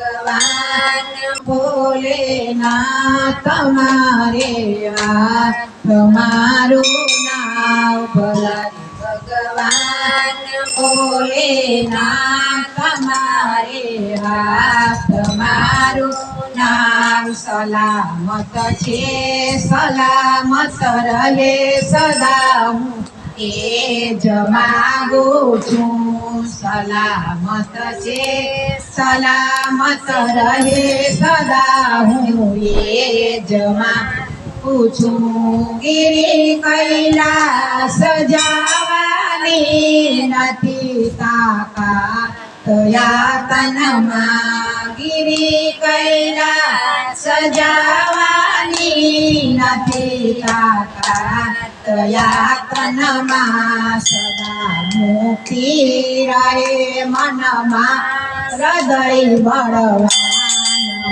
ભગવાન ભોલેનાથ તમારે હાથ મારું નાવ ભલારી ભગવાન ભોલેનાથ તમારે હાથ મારું નામ સલામત છે સલામત રહે સદા હું એ જ માગું છું સલામત છે સલામત રહે સદા હું એ જ માગું છું ગિરી કૈલાસ જવાની નથી તાકાત યાતનમાં ગિરી કૈલાસ જવાની નથી તાકાત યાતનમાં સદા મુક્તિ રહે મનમાં હૃદય બળવાન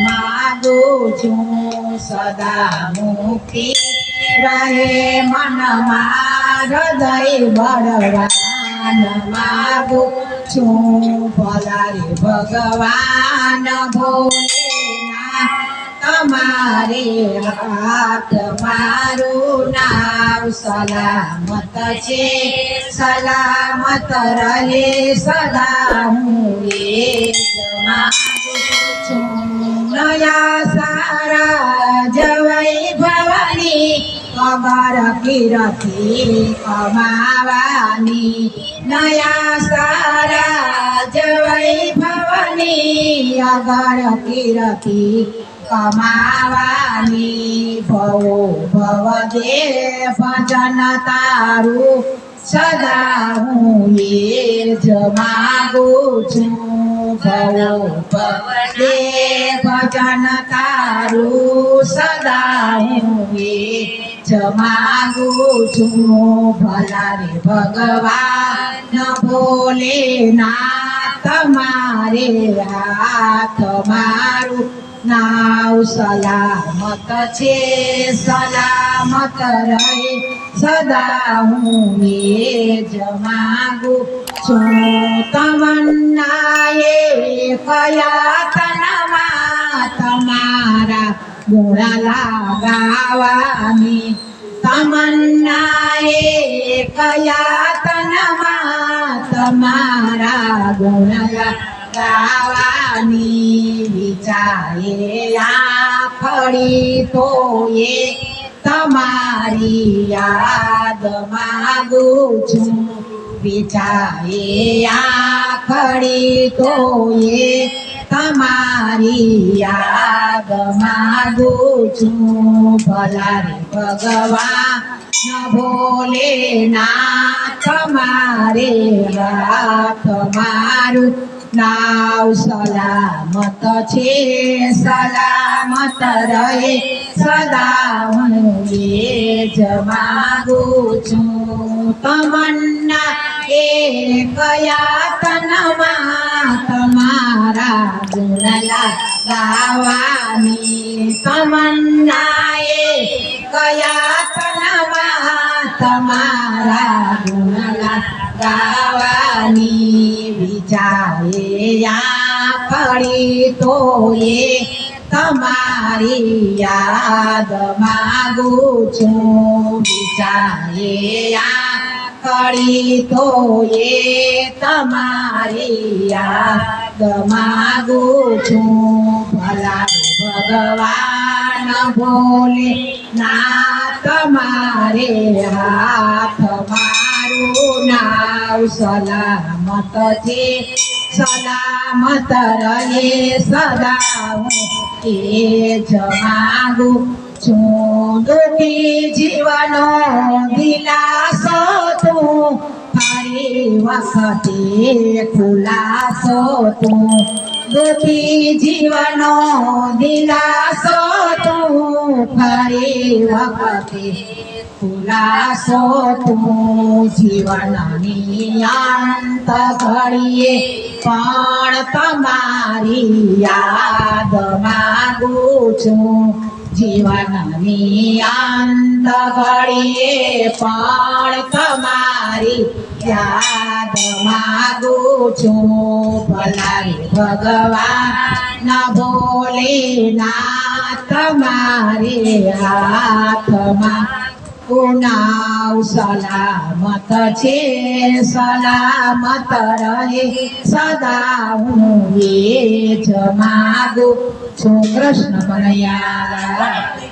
માગું છું સદા મુક્તિ રહે મનમાં હૃદય બળવાન માગું છું ભલારી ભગવાન ભોલેનાથ તમારે હાથ મારું નાવ સલામત છે સલામત રહે સદા હું એ જ માગું છું નયા સારા જવઈ ભવાની અગર કીર્તિ કમાવાની નયા સારા જવઈ ભવાની અગર કીર્તિ કમાવાની ભવો ભવ દે ભજન તારું સદા હું એ જ માગું છું ભવો ભવ દે ભજન તારું સદા હું એ જ માગું છું ભલારી ભગવાન ભોલેનાથ તમારે હાથ મારું નાવ સલામત છે સલામત રહે સદા હું એ જ માગું છું તમન્નાએ કયા તનમાં તમારા ગુણ લાગાવાની તમન્નાએ કયા તનમાં તમારા ગુણ ગાવાની વિચારે આખડી તો એ તમારી યાદ માગું છું વિચારે આખડી તો એ તમારી યાદ માગું છું ભલારી ભગવાન ભોલેનાથ તમારે હાથ મારું નાવ સલામત છે સલામત રહે સદા હું એ જ માગું છું તમન્ના એ કયા તનમાં તમારા ગુણ ગાવાની તમન્ના એ કયા તનમાં તમારા ગુણ ગાવાની વિચારે આખડી તો એ તમારી યાદ માગું છું વિચારે આખડી તો એ તમારી યાદ માગું છું ભલારી ભગવાન ભોલેનાથ તમારે હાથ મારું નાવ સલામત છે સલામત રહે સદા હું એ જ માગું છું દુઃખી જીવનો દિલાસો તું ફરી વખતે ખુલાસો તું દુઃખી જીવનો દિલાસો તું ફરી વખતે ખુલાસો તું જીવનની અંત ઘડીએ પણ તમારી યાદ માગું છું જીવનની અંત ઘડીએ પણ તમારી યાદ માગું છું ભલારી ભગવાન ના ભોલેનાથ મારે હાથમાં નાવ સલામત છે સલામત રહે સદા હું એ જ માગું છું કૃષ્ણ કનૈયા